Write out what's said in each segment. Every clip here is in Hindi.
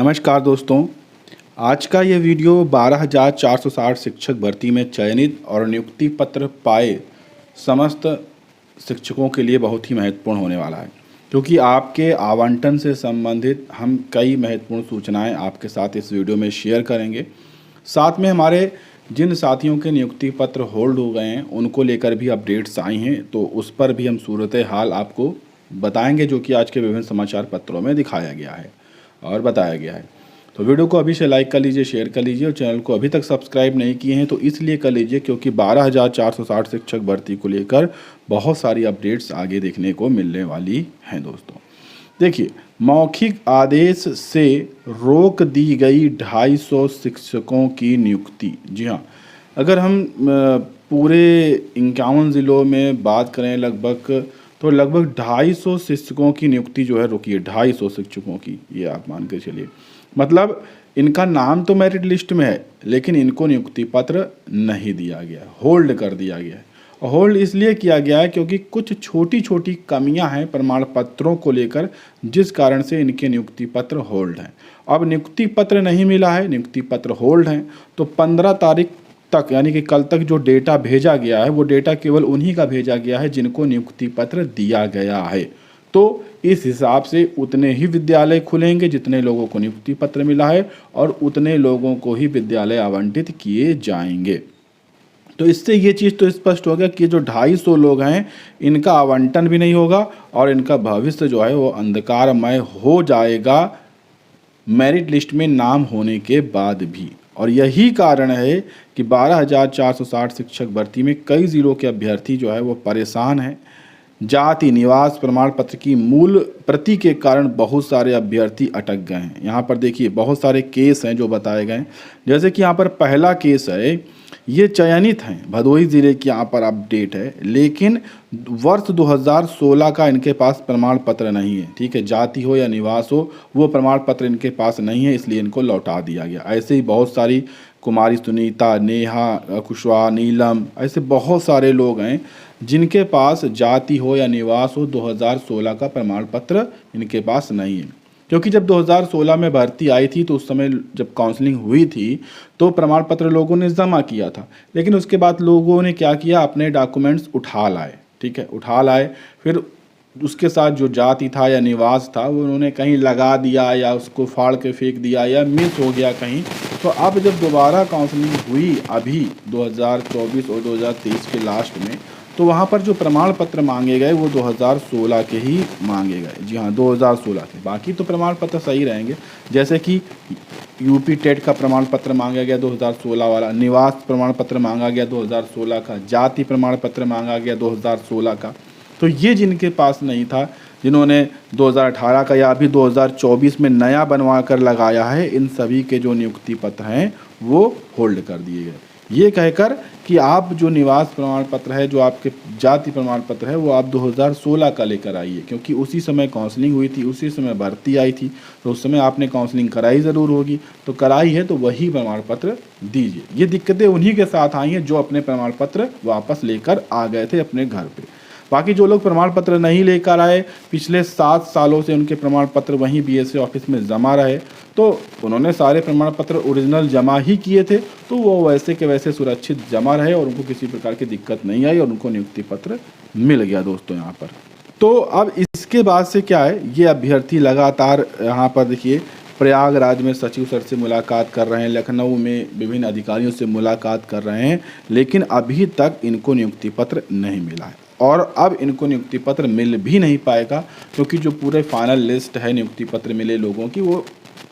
नमस्कार दोस्तों, आज का ये वीडियो 12,460 शिक्षक भर्ती में चयनित और नियुक्ति पत्र पाए समस्त शिक्षकों के लिए बहुत ही महत्वपूर्ण होने वाला है, क्योंकि आपके आवंटन से संबंधित हम कई महत्वपूर्ण सूचनाएं आपके साथ इस वीडियो में शेयर करेंगे। साथ में हमारे जिन साथियों के नियुक्ति पत्र होल्ड हो गए हैं उनको लेकर भी अपडेट्स आई हैं, तो उस पर भी हम सूरत हाल आपको बताएंगे, जो कि आज के विभिन्न समाचार पत्रों में दिखाया गया है और बताया गया है। तो वीडियो को अभी से लाइक कर लीजिए, शेयर कर लीजिए और चैनल को अभी तक सब्सक्राइब नहीं किए हैं तो इसलिए कर लीजिए क्योंकि 12,460 शिक्षक भर्ती को लेकर बहुत सारी अपडेट्स आगे देखने को मिलने वाली हैं। दोस्तों देखिए, मौखिक आदेश से रोक दी गई 250 शिक्षकों की नियुक्ति। जी हाँ, अगर हम पूरे 51 ज़िलों में बात करें लगभग 250 शिक्षकों की नियुक्ति जो है रुकी है। 250 शिक्षकों की, ये आप मान के चलिए। मतलब इनका नाम तो मेरिट लिस्ट में है लेकिन इनको नियुक्ति पत्र नहीं दिया गया, होल्ड कर दिया गया है। और होल्ड इसलिए किया गया है क्योंकि कुछ छोटी छोटी कमियां हैं प्रमाण पत्रों को लेकर, जिस कारण से इनके नियुक्ति पत्र होल्ड हैं। अब नियुक्ति पत्र नहीं मिला है, नियुक्ति पत्र होल्ड हैं, तो 15 तारीख तक यानी कि कल तक जो डेटा भेजा गया है वो डेटा केवल उन्हीं का भेजा गया है जिनको नियुक्ति पत्र दिया गया है। तो इस हिसाब से उतने ही विद्यालय खुलेंगे जितने लोगों को नियुक्ति पत्र मिला है और उतने लोगों को ही विद्यालय आवंटित किए जाएंगे। तो इससे ये चीज़ तो स्पष्ट हो गया कि जो 250 लोग हैं इनका आवंटन भी नहीं होगा और इनका भविष्य जो है वो अंधकारमय हो जाएगा मेरिट लिस्ट में नाम होने के बाद भी। और यही कारण है कि 12,460 शिक्षक भर्ती में कई ज़िलों के अभ्यर्थी जो है वो परेशान हैं। जाति निवास प्रमाण पत्र की मूल प्रति के कारण बहुत सारे अभ्यर्थी अटक गए हैं। यहाँ पर देखिए बहुत सारे केस हैं जो बताए गए हैं, जैसे कि यहाँ पर पहला केस है, ये चयनित हैं, भदोही ज़िले की यहाँ पर अपडेट है, लेकिन वर्ष 2016 का इनके पास प्रमाण पत्र नहीं है। ठीक है, जाति हो या निवास हो वो प्रमाण पत्र इनके पास नहीं है, इसलिए इनको लौटा दिया गया। ऐसे ही बहुत सारी कुमारी सुनीता, नेहा कुशवाहा, नीलम, ऐसे बहुत सारे लोग हैं जिनके पास जाति हो या निवास हो 2016 का प्रमाण पत्र इनके पास नहीं है। क्योंकि जब 2016 में भर्ती आई थी तो उस समय जब काउंसलिंग हुई थी तो प्रमाण पत्र लोगों ने जमा किया था, लेकिन उसके बाद लोगों ने क्या किया, अपने डॉक्यूमेंट्स उठा लाए। ठीक है, उठा लाए, फिर उसके साथ जो जाति था या निवास था वो उन्होंने कहीं लगा दिया या उसको फाड़ के फेंक दिया या मिस हो गया कहीं। तो अब जब दोबारा काउंसलिंग हुई अभी 2024 और 2023 के लास्ट में, तो वहाँ पर जो प्रमाण पत्र मांगे गए वो 2016 के ही मांगे गए। जी हाँ, 2016 के। बाकी तो प्रमाण पत्र सही रहेंगे, जैसे कि यूपी टेट का प्रमाण पत्र मांगा गया 2016 वाला, निवास प्रमाण पत्र मांगा गया 2016 का, जाति प्रमाण पत्र मांगा गया 2016 का। तो ये जिनके पास नहीं था, जिन्होंने 2018 का या अभी 2024 में नया बनवा कर लगाया है, इन सभी के जो नियुक्ति पत्र हैं वो होल्ड कर दिए गए। ये कहकर कि आप जो निवास प्रमाण पत्र है, जो आपके जाति प्रमाण पत्र है, वो आप 2016 का लेकर आइए, क्योंकि उसी समय काउंसलिंग हुई थी, उसी समय भर्ती आई थी, तो उस समय आपने काउंसलिंग कराई ज़रूर होगी, तो कराई है तो वही प्रमाण पत्र दीजिए। ये दिक्कतें उन्हीं के साथ आई हैं जो अपने प्रमाण पत्र वापस लेकर आ गए थे अपने घर पे। बाकी जो लोग प्रमाण पत्र नहीं लेकर आए, पिछले 7 सालों से उनके प्रमाण पत्र वहीं बीएसए ऑफिस में जमा रहे, तो उन्होंने सारे प्रमाण पत्र ओरिजिनल जमा ही किए थे, तो वो वैसे के वैसे सुरक्षित जमा रहे और उनको किसी प्रकार की दिक्कत नहीं आई और उनको नियुक्ति पत्र मिल गया। दोस्तों यहाँ पर तो अब इसके बाद से क्या है, ये अभ्यर्थी लगातार यहाँ पर देखिए प्रयागराज में सचिव सर से मुलाकात कर रहे हैं, लखनऊ में विभिन्न अधिकारियों से मुलाकात कर रहे हैं, लेकिन अभी तक इनको नियुक्ति पत्र नहीं मिला है और अब इनको नियुक्ति पत्र मिल भी नहीं पाएगा, क्योंकि जो पूरे फाइनल लिस्ट है नियुक्ति पत्र मिले लोगों की वो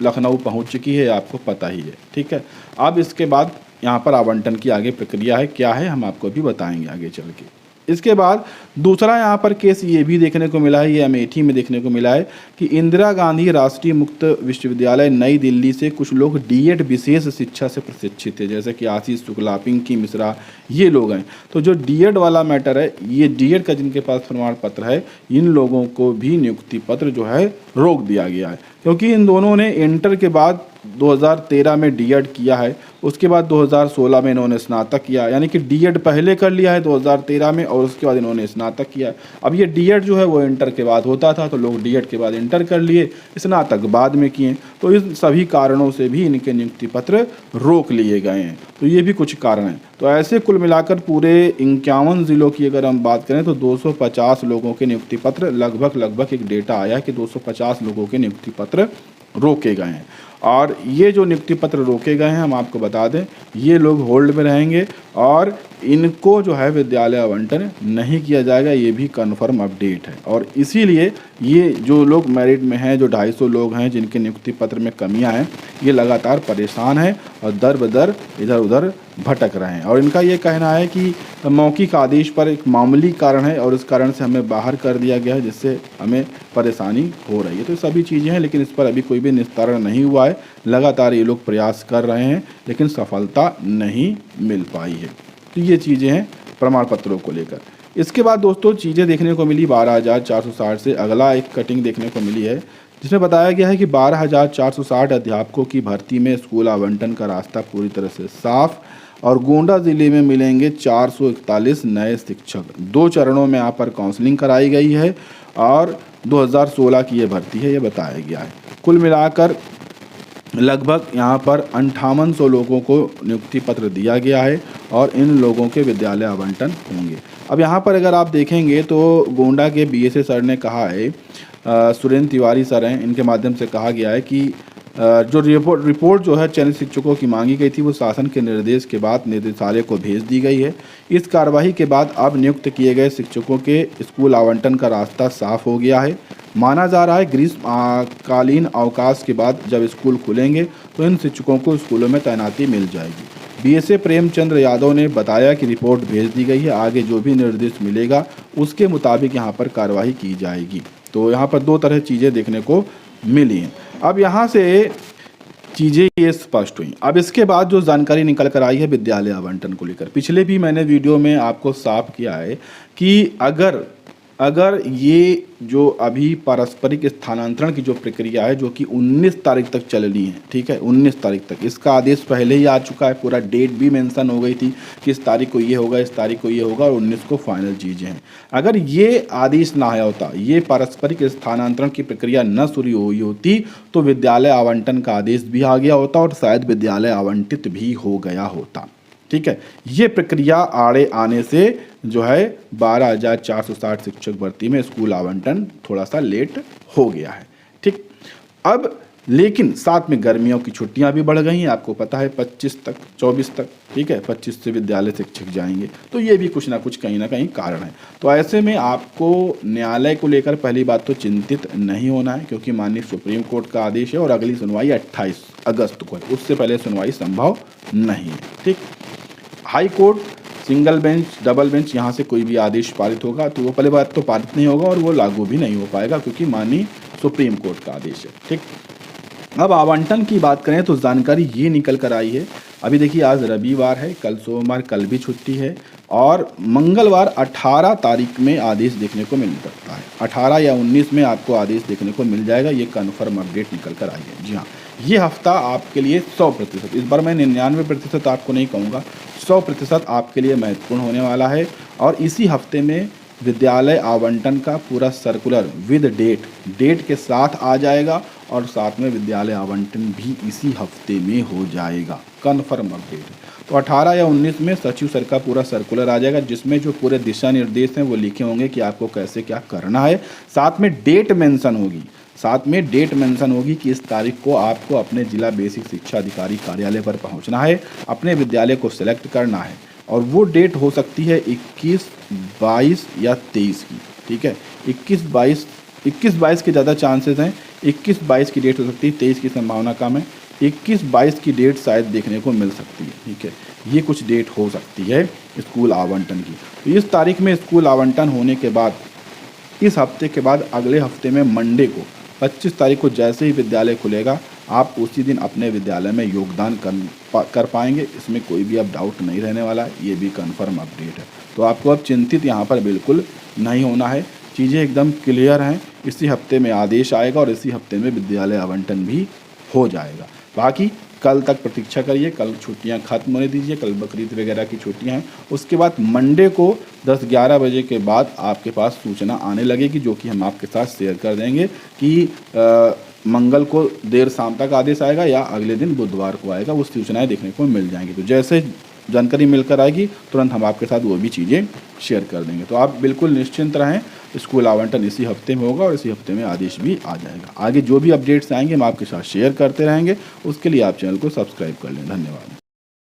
लखनऊ पहुंच चुकी है, आपको पता ही है। ठीक है, अब इसके बाद यहाँ पर आवंटन की आगे प्रक्रिया है, क्या है हम आपको भी बताएंगे आगे चल के। इसके बाद दूसरा यहाँ पर केस ये भी देखने को मिला है, ये अमेठी में देखने को मिला है कि इंदिरा गांधी राष्ट्रीय मुक्त विश्वविद्यालय नई दिल्ली से कुछ लोग डीएड विशेष शिक्षा से प्रशिक्षित थे, जैसे कि आशीष शुक्ला, पिंकी मिश्रा, ये लोग हैं। तो जो डीएड वाला मैटर है, ये डीएड का जिनके पास प्रमाण पत्र है, इन लोगों को भी नियुक्ति पत्र जो है रोक दिया गया है, क्योंकि इन दोनों ने इंटर के बाद 2013 में डीएड किया है, उसके बाद 2016 में इन्होंने स्नातक किया, यानी कि डीएड पहले कर लिया है 2013 में, और उसके बाद इन्होंने स्नातक किया। अब ये डीएड जो है वो इंटर के बाद होता था, तो लोग डीएड के बाद इंटर कर लिए, स्नातक बाद में किए। तो इन सभी कारणों से भी इनके नियुक्ति पत्र रोक लिए गए हैं। तो ये भी कुछ कारण हैं। तो ऐसे कुल मिलाकर पूरे 51 ज़िलों की अगर हम बात करें तो 250 लोगों के नियुक्ति पत्र, लगभग एक डेटा आया कि 250 लोगों के नियुक्ति पत्र रोके गए हैं। और ये जो नियुक्ति पत्र रोके गए हैं, हम आपको बता दें, ये लोग होल्ड में रहेंगे और इनको जो है विद्यालय आवंटन नहीं किया जाएगा, ये भी कन्फर्म अपडेट है। और इसीलिए ये जो लोग मेरिट में हैं, जो 250 लोग हैं जिनके नियुक्ति पत्र में कमियां हैं, ये लगातार परेशान हैं और दर बदर इधर उधर भटक रहे हैं। और इनका ये कहना है कि मौखिक आदेश पर एक मामूली कारण है और इस कारण से हमें बाहर कर दिया गया है, जिससे हमें परेशानी हो रही है। तो सभी चीज़ें हैं, लेकिन इस पर अभी कोई भी निस्तारण नहीं हुआ है। लगातार ये लोग प्रयास कर रहे हैं, लेकिन सफलता नहीं मिल पाई है। तो ये चीज़ें हैं प्रमाण पत्रों को लेकर। इसके बाद दोस्तों चीज़ें देखने को मिली 12,460 से अगला एक कटिंग देखने को मिली है, जिसमें बताया गया है कि 12,460 अध्यापकों की भर्ती में स्कूल आवंटन का रास्ता पूरी तरह से साफ, और गोंडा ज़िले में मिलेंगे 441 नए शिक्षक। 2 चरणों में यहाँ पर काउंसलिंग कराई गई है और 2016 की ये भर्ती है, ये बताया गया है। कुल मिलाकर लगभग यहाँ पर 5800 लोगों को नियुक्ति पत्र दिया गया है और इन लोगों के विद्यालय आवंटन होंगे। अब यहाँ पर अगर आप देखेंगे तो गोंडा के बीएसए सर ने कहा है, सुरेंद्र तिवारी सर हैं, इनके माध्यम से कहा गया है कि जो रिपोर्ट जो है चयनित शिक्षकों की मांगी गई थी, वो शासन के निर्देश के बाद निदेशालय को भेज दी गई है। इस कार्रवाई के बाद अब नियुक्त किए गए शिक्षकों के स्कूल आवंटन का रास्ता साफ हो गया है। माना जा रहा है ग्रीष्मकालीन अवकाश के बाद जब स्कूल खुलेंगे तो इन शिक्षकों को स्कूलों में तैनाती मिल जाएगी। बीएसए प्रेमचंद्र यादव ने बताया कि रिपोर्ट भेज दी गई है, आगे जो भी निर्देश मिलेगा उसके मुताबिक यहाँ पर कार्रवाई की जाएगी। तो यहाँ पर 2 तरह चीज़ें देखने को मिली हैं। अब यहाँ से चीज़ें ये स्पष्ट हुई। अब इसके बाद जो जानकारी निकल कर आई है विद्यालय आवंटन को लेकर, पिछले भी मैंने वीडियो में आपको साफ किया है कि अगर ये जो अभी पारस्परिक स्थानांतरण की जो प्रक्रिया है, जो कि 19 तारीख तक चलनी है, ठीक है, 19 तारीख तक, इसका आदेश पहले ही आ चुका है, पूरा डेट भी मेंशन हो गई थी कि इस तारीख को ये होगा, इस तारीख को ये होगा, और 19 को फाइनल चीज़ें हैं। अगर ये आदेश ना आया होता, ये पारस्परिक स्थानांतरण की प्रक्रिया न शुरू हुई होती, तो विद्यालय आवंटन का आदेश भी आ गया होता और शायद विद्यालय आवंटित भी हो गया होता। ठीक है, ये प्रक्रिया आड़े आने से जो है 12,460 शिक्षक भर्ती में स्कूल आवंटन थोड़ा सा लेट हो गया है। ठीक, अब लेकिन साथ में गर्मियों की छुट्टियां भी बढ़ गई हैं, आपको पता है 25 तक 24 तक, ठीक है, 25 से विद्यालय शिक्षक जाएंगे, तो ये भी कुछ ना कुछ कहीं ना कहीं कारण है। तो ऐसे में आपको न्यायालय को लेकर पहली बात तो चिंतित नहीं होना है, क्योंकि माननीय सुप्रीम कोर्ट का आदेश है और अगली सुनवाई 28 अगस्त को है, उससे पहले सुनवाई संभव नहीं है। ठीक, high court, single bench, double bench, यहाँ से कोई भी आदेश पारित होगा तो वो पहले बात तो पारित नहीं होगा और वो लागू भी नहीं हो पाएगा, क्योंकि माननीय सुप्रीम कोर्ट का आदेश है। ठीक, अब आवंटन की बात करें तो जानकारी ये निकल कर आई है, अभी देखिए आज रविवार है, कल सोमवार, कल भी छुट्टी है और मंगलवार 18 तारीख में आदेश देखने को मिल सकता है। 18 या 19 में आपको आदेश देखने को मिल जाएगा, ये कन्फर्म अपडेट निकल कर आई है। जी हाँ, ये हफ्ता आपके लिए 100%, इस बार मैं 99% आपको नहीं कहूँगा, 100% आपके लिए महत्वपूर्ण होने वाला है। और इसी हफ्ते में विद्यालय आवंटन का पूरा सर्कुलर विद डेट के साथ आ जाएगा और साथ में विद्यालय आवंटन भी इसी हफ्ते में हो जाएगा, कन्फर्म अपडेट। तो 18 या 19 में सचिव सर का पूरा सर्कुलर आ जाएगा, जिसमें जो पूरे दिशा निर्देश हैं वो लिखे होंगे कि आपको कैसे क्या करना है। साथ में डेट मेंशन होगी कि इस तारीख को आपको अपने जिला बेसिक शिक्षा अधिकारी कार्यालय पर पहुंचना है, अपने विद्यालय को सिलेक्ट करना है, और वो डेट हो सकती है 21, 22 या 23 की। ठीक है, 21-22 के ज़्यादा चांसेस हैं, 21-22 की डेट हो सकती है, 23 की संभावना कम है, 21-22 की डेट शायद देखने को मिल सकती है। ठीक है, ये कुछ डेट हो सकती है स्कूल आवंटन की। तो इस तारीख में स्कूल आवंटन होने के बाद, इस हफ्ते के बाद अगले हफ्ते में मंडे को 25 तारीख को जैसे ही विद्यालय खुलेगा, आप उसी दिन अपने विद्यालय में योगदान कर पाएंगे, इसमें कोई भी अब डाउट नहीं रहने वाला है, ये भी कन्फर्म अपडेट है। तो आपको अब चिंतित यहाँ पर बिल्कुल नहीं होना है, चीज़ें एकदम क्लियर हैं। इसी हफ्ते में आदेश आएगा और इसी हफ्ते में विद्यालय आवंटन भी हो जाएगा। बाकी कल तक प्रतीक्षा करिए, कल छुट्टियां खत्म होने दीजिए, कल बकरीद वगैरह की छुट्टियां हैं। उसके बाद मंडे को 10-11 बजे के बाद आपके पास सूचना आने लगेगी, जो कि हम आपके साथ शेयर कर देंगे कि मंगल को देर शाम तक आदेश आएगा या अगले दिन बुधवार को आएगा। वो सूचनाएं देखने को मिल जाएंगी। तो जैसे जानकारी मिलकर आएगी तुरंत हम आपके साथ वो भी चीज़ें शेयर कर देंगे। तो आप बिल्कुल निश्चिंत रहें, स्कूल आवंटन इसी हफ्ते में होगा और इसी हफ्ते में आदेश भी आ जाएगा। आगे जो भी अपडेट्स आएंगे हम आपके साथ शेयर करते रहेंगे। उसके लिए आप चैनल को सब्सक्राइब कर लें। धन्यवाद।